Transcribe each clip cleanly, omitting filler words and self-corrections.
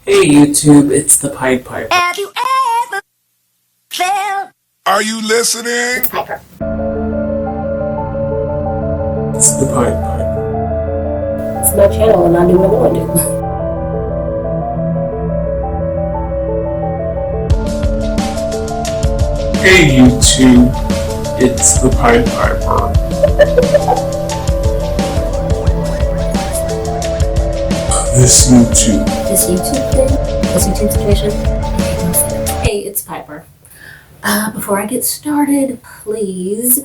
Hey YouTube, it's the Pied Piper. Have you ever felt? Are you listening? Piper. It's the Pied Piper. It's my channel and I do what I want to do. Hey YouTube, it's the Pied Piper. This YouTube situation. Hey, it's Piper. Before I get started, please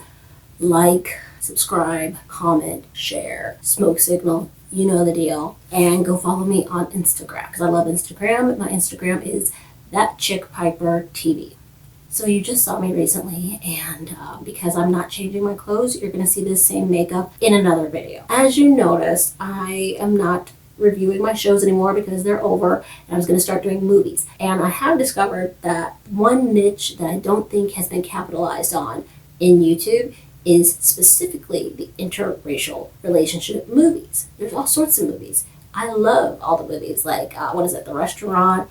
like, subscribe, comment, share, smoke signal, you know the deal, and go follow me on Instagram because I love Instagram. My Instagram is thatchickpipertv. So you just saw me recently, and because I'm not changing my clothes, you're going to see this same makeup in another video. As you notice, I am not reviewing my shows anymore because they're over, and I was going to start doing movies. And I have discovered that one niche that I don't think has been capitalized on in YouTube is specifically the interracial relationship movies. There's all sorts of movies. I love all the movies, like, The Restaurant,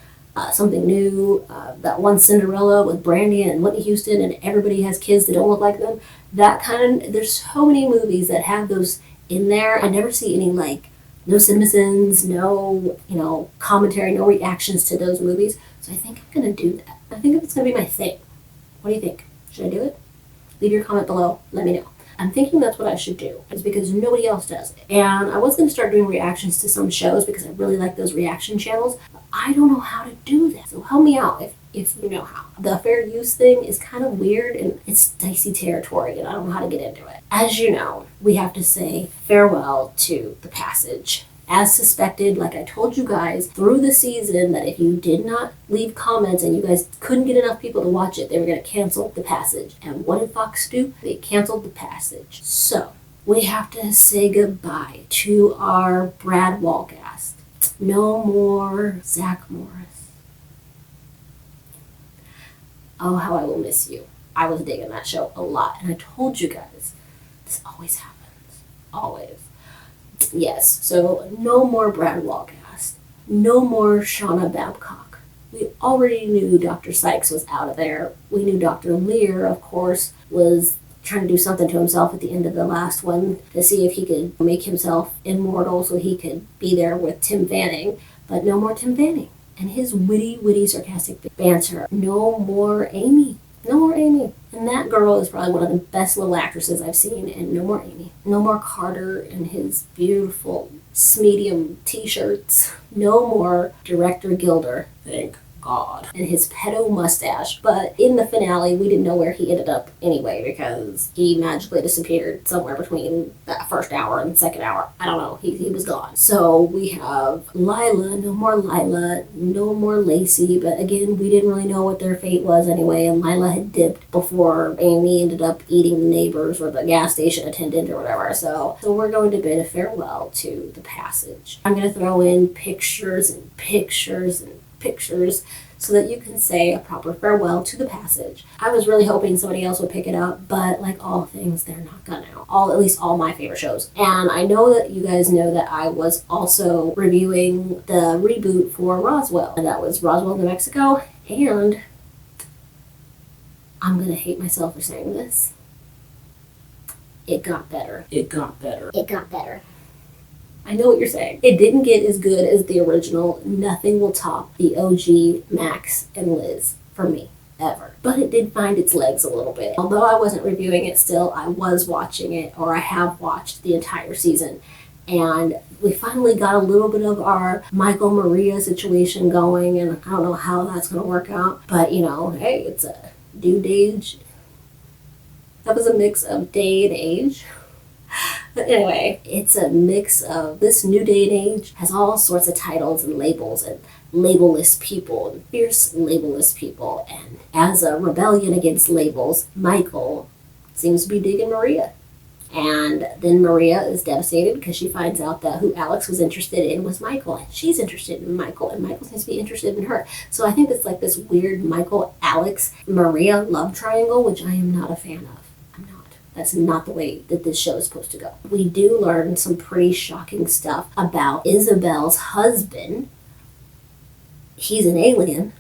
Something New, that one Cinderella with Brandy and Whitney Houston, and everybody has kids that don't look like them. That kind, there's so many movies that have those in there. I never see any, like, no Simpsons, no, commentary, no reactions to those movies. So I think I'm going to do that. I think it's going to be my thing. What do you think? Should I do it? Leave your comment below. Let me know. I'm thinking that's what I should do. It's because nobody else does it. And I was going to start doing reactions to some shows because I really like those reaction channels. But I don't know how to do that. So help me out if you know how. The fair use thing is kind of weird and it's dicey territory and I don't know how to get into it. As you know, we have to say farewell to The Passage. As suspected, like I told you guys through the season, that if you did not leave comments and you guys couldn't get enough people to watch it, they were going to cancel The Passage. And what did Fox do? They canceled The Passage. So we have to say goodbye to our Brad Walcast. No more Zach Morris. Oh, how I will miss you. I was digging that show a lot. And I told you guys, this always happens. Always. Yes, so no more Brad Walcast. No more Shauna Babcock. We already knew Dr. Sykes was out of there. We knew Dr. Lear, of course, was trying to do something to himself at the end of the last one to see if he could make himself immortal so he could be there with Tim Fanning. But no more Tim Fanning and his witty, sarcastic banter. No more Amy. No more Amy. And that girl is probably one of the best little actresses I've seen. And no more Amy. No more Carter and his beautiful medium t-shirts. No more Director Gilder. Thank God. And his pedo mustache. But in the finale, we didn't know where he ended up anyway because he magically disappeared somewhere between that first hour and the second hour. I don't know. He was gone. So we have Lila. No more Lila. No more Lacey. But again, we didn't really know what their fate was anyway. And Lila had dipped before Amy ended up eating the neighbors or the gas station attendant or whatever. So we're going to bid a farewell to The Passage. I'm going to throw in pictures and pictures and pictures so that you can say a proper farewell to The Passage. I was really hoping somebody else would pick it up, but like all things, they're not gonna. At least all my favorite shows. And I know that you guys know that I was also reviewing the reboot for Roswell, and that was Roswell, New Mexico, and I'm gonna hate myself for saying this. It got better. It got better. It got better. I know what you're saying. It didn't get as good as the original. Nothing will top the OG Max and Liz for me, ever. But it did find its legs a little bit. Although I wasn't reviewing it still, I was watching it, or I have watched the entire season. And we finally got a little bit of our Michael Maria situation going, and I don't know how that's going to work out. But, hey, it's a dude age. That was a mix of day and age. But anyway, it's a mix of this new day and age has all sorts of titles and labels and labelless people and fierce labelless people. And as a rebellion against labels, Michael seems to be digging Maria. And then Maria is devastated because she finds out that who Alex was interested in was Michael. And she's interested in Michael, and Michael seems to be interested in her. So I think it's like this weird Michael, Alex, Maria love triangle, which I am not a fan of. That's not the way that this show is supposed to go. We do learn some pretty shocking stuff about Isabel's husband, he's an alien.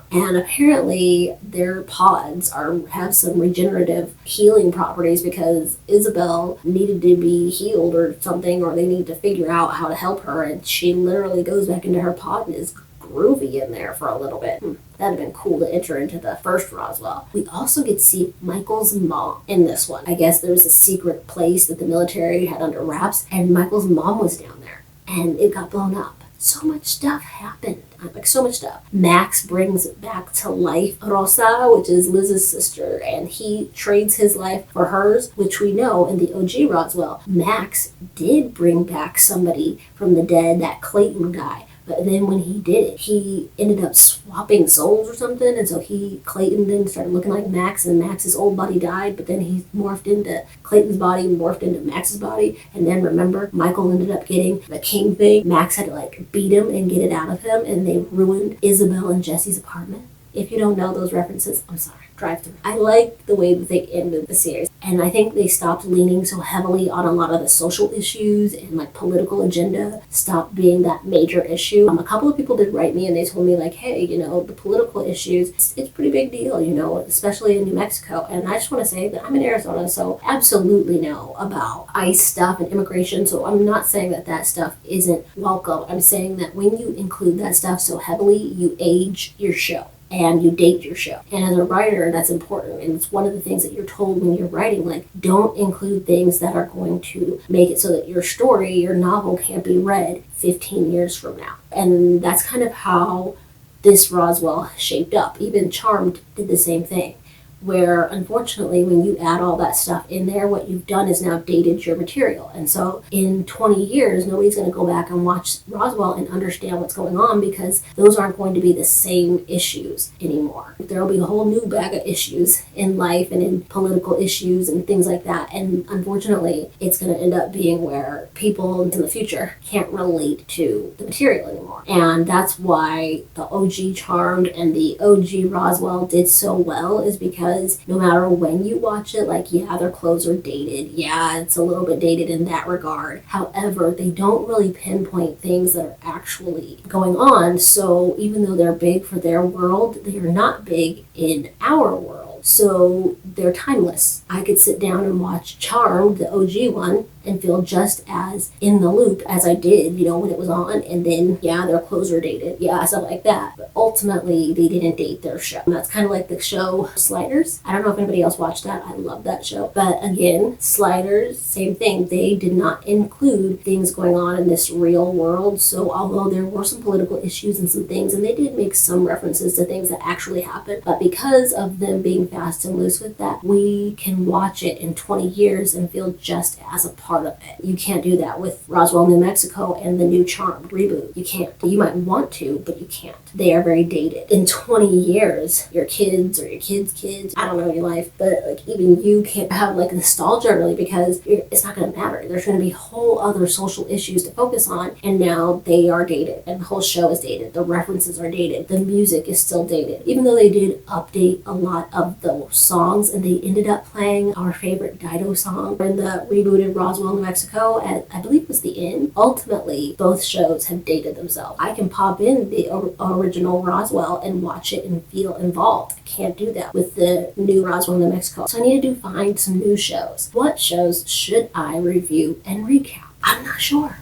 And apparently their pods have some regenerative healing properties because Isabel needed to be healed or something, or they need to figure out how to help her, and she literally goes back into her pod and is groovy in there for a little bit. That'd have been cool to enter into the first Roswell. We also get to see Michael's mom in this one. I guess there was a secret place that the military had under wraps, and Michael's mom was down there, and it got blown up. So much stuff happened. Like, so much stuff. Max brings back to life Rosa, which is Liz's sister, and he trades his life for hers, which we know in the OG Roswell. Max did bring back somebody from the dead, that Clayton guy. But then when he did it, he ended up swapping souls or something, and so Clayton then started looking like Max, and Max's old body died, but then he morphed into Clayton's body, morphed into Max's body, and then remember, Michael ended up getting the king thing. Max had to like beat him and get it out of him, and they ruined Isabel and Jesse's apartment. If you don't know those references, I'm sorry. Drive through. I like the way that they ended the series, and I think they stopped leaning so heavily on a lot of the social issues and like political agenda, stopped being that major issue. A couple of people did write me and they told me like, hey, the political issues, it's a pretty big deal, especially in New Mexico. And I just want to say that I'm in Arizona, so absolutely know about ICE stuff and immigration, so I'm not saying that stuff isn't welcome. I'm saying that when you include that stuff so heavily, you age your show. And you date your show. And as a writer, that's important. And it's one of the things that you're told when you're writing, like, don't include things that are going to make it so that your story, your novel can't be read 15 years from now. And that's kind of how this Roswell shaped up. Even Charmed did the same thing, where unfortunately when you add all that stuff in there, what you've done is now dated your material. And so in 20 years, nobody's going to go back and watch Roswell and understand what's going on, because those aren't going to be the same issues anymore. There will be a whole new bag of issues in life and in political issues and things like that. And unfortunately, it's going to end up being where people in the future can't relate to the material anymore. And that's why the OG Charmed and the OG Roswell did so well, is because no matter when you watch it, like, yeah, their clothes are dated. Yeah, it's a little bit dated in that regard. However, they don't really pinpoint things that are actually going on. So even though they're big for their world, they are not big in our world. So they're timeless. I could sit down and watch Charmed, the OG one, and feel just as in the loop as I did, when it was on. And then, yeah, their clothes are dated. Yeah, stuff like that. But ultimately, they didn't date their show. And that's kind of like the show Sliders. I don't know if anybody else watched that. I love that show. But again, Sliders, same thing. They did not include things going on in this real world. So although there were some political issues and some things, and they did make some references to things that actually happened, but because of them being fast and loose with that, we can watch it in 20 years and feel just as a part of it. You can't do that with Roswell, New Mexico and the new Charmed reboot. You can't. You might want to, but you can't. They are very dated. In 20 years, your kids or your kids' kids, I don't know your life, but like even you can't have like nostalgia really, because it's not going to matter. There's going to be whole other social issues to focus on, and now they are dated, and the whole show is dated. The references are dated. The music is still dated. Even though they did update a lot of the songs, and they ended up playing our favorite Dido song in the rebooted Roswell, New Mexico, and I believe it was the end. Ultimately, both shows have dated themselves. I can pop in the original Roswell and watch it and feel involved. I can't do that with the new Roswell, New Mexico. So I need to find some new shows. What shows should I review and recap? I'm not sure.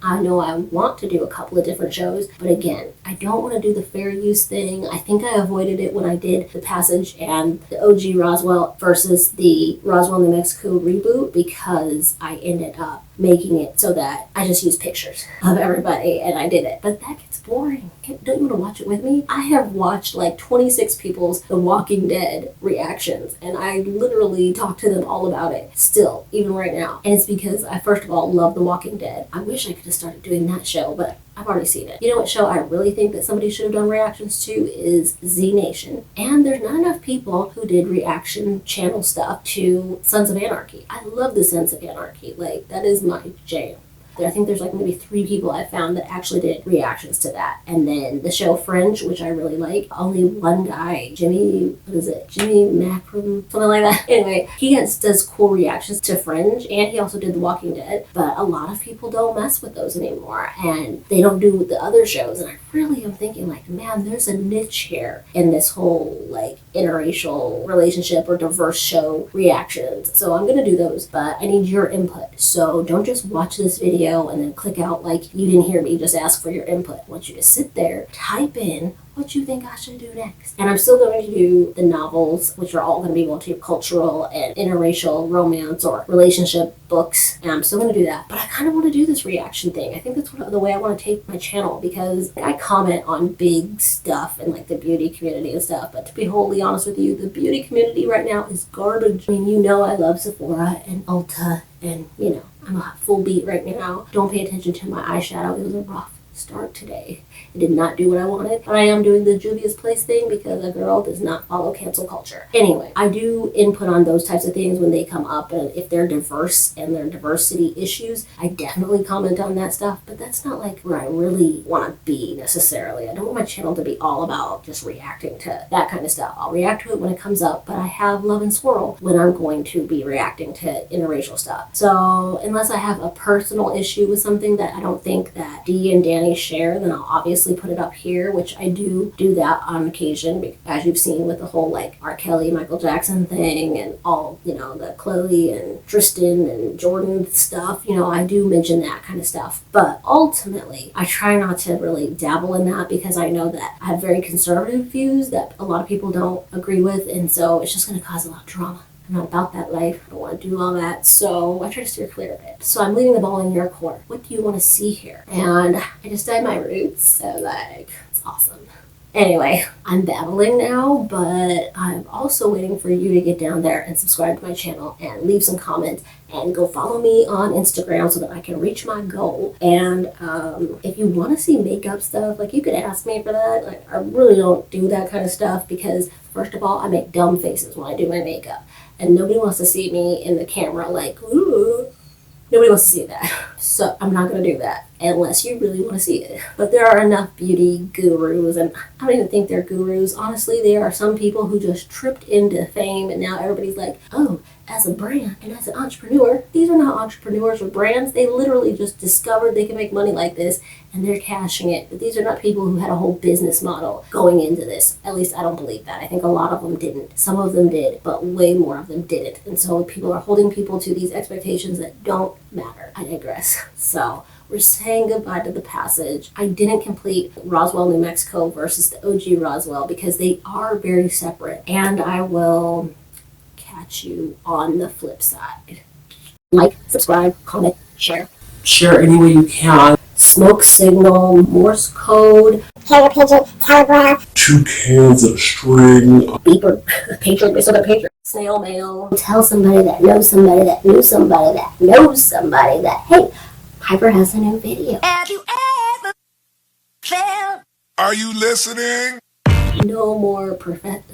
I know I want to do a couple of different shows, but again, I don't want to do the fair use thing. I think I avoided it when I did The Passage and the OG Roswell versus the Roswell, New Mexico reboot, because I ended up making it so that I just used pictures of everybody and I did it. But that gets boring. Don't you want to watch it with me? I have watched like 26 people's The Walking Dead reactions, and I literally talk to them all about it still, even right now. And it's because I, first of all, love The Walking Dead. I wish I could have started doing that show, but I've already seen it. You know what show I really think that somebody should have done reactions to is Z Nation. And there's not enough people who did reaction channel stuff to Sons of Anarchy. I love the Sons of Anarchy. Like, that is my jam. I think there's like maybe 3 people I found that actually did reactions to that. And then the show Fringe, which I really like, only one guy, Jimmy Macrum, something like that. Anyway, he does cool reactions to Fringe, and he also did The Walking Dead. But a lot of people don't mess with those anymore, and they don't do the other shows. And I really am thinking, like, man, there's a niche here in this whole like interracial relationship or diverse show reactions. So I'm gonna do those, but I need your input. So don't just watch this video and then click out like you didn't hear me. Just ask for your input. I want you to sit there, type in what you think I should do next. And I'm still going to do the novels, which are all going to be multicultural and interracial romance or relationship books. And I'm still going to do that. But I kind of want to do this reaction thing. I think that's the way I want to take my channel, because I comment on big stuff and like the beauty community and stuff. But to be wholly honest with you, the beauty community right now is garbage. I mean, you know I love Sephora and Ulta, and you know, I'm a full beat right now. Don't pay attention to my eyeshadow. It was a rough start today. It did not do what I wanted, but I am doing the Juvia's Place thing because a girl does not follow cancel culture. Anyway, I do input on those types of things when they come up, and if they're diverse and they're diversity issues, I definitely comment on that stuff, but that's not like where I really want to be necessarily. I don't want my channel to be all about just reacting to that kind of stuff. I'll react to it when it comes up, but I have love and swirl when I'm going to be reacting to interracial stuff. So unless I have a personal issue with something that I don't think that Dee and Danny share, then I'll obviously put it up here, which I do that on occasion, as you've seen with the whole like R. Kelly, Michael Jackson thing, and all, you know, the Chloe and Tristan and Jordan stuff. You know, I do mention that kind of stuff, but ultimately I try not to really dabble in that, because I know that I have very conservative views that a lot of people don't agree with, and so it's just going to cause a lot of drama. I'm not about that life. I don't want to do all that. So I try to steer clear of it. So I'm leaving the ball in your court. What do you want to see here? And I just dyed my roots. So like, it's awesome. Anyway, I'm babbling now, but I'm also waiting for you to get down there and subscribe to my channel and leave some comments and go follow me on Instagram so that I can reach my goal. And if you want to see makeup stuff, like, you could ask me for that. Like, I really don't do that kind of stuff because, first of all, I make dumb faces when I do my makeup. And nobody wants to see me in the camera like, ooh. Nobody wants to see that. So I'm not going to do that unless you really want to see it. But there are enough beauty gurus, and I don't even think they're gurus. Honestly, there are some people who just tripped into fame, and now everybody's like, oh, as a brand and as an entrepreneur. These are not entrepreneurs or brands. They literally just discovered they can make money like this, and they're cashing it. But these are not people who had a whole business model going into this. At least I don't believe that. I think a lot of them didn't. Some of them did, but way more of them didn't. And so people are holding people to these expectations that don't matter. I digress. So we're saying goodbye to the passage. I didn't complete Roswell, New Mexico versus the OG Roswell because they are very separate, and I will catch you on the flip side. Like, subscribe, comment, share. Share any way you can. Smoke signal, Morse code, carrier pigeon, telegraph, 2 cans of string. beeper, pager, we still got pager. Snail mail. Tell somebody that knows somebody that knew somebody that knows somebody that, hey, Piper has a new video. have you ever felt? Are you listening? No more perfect.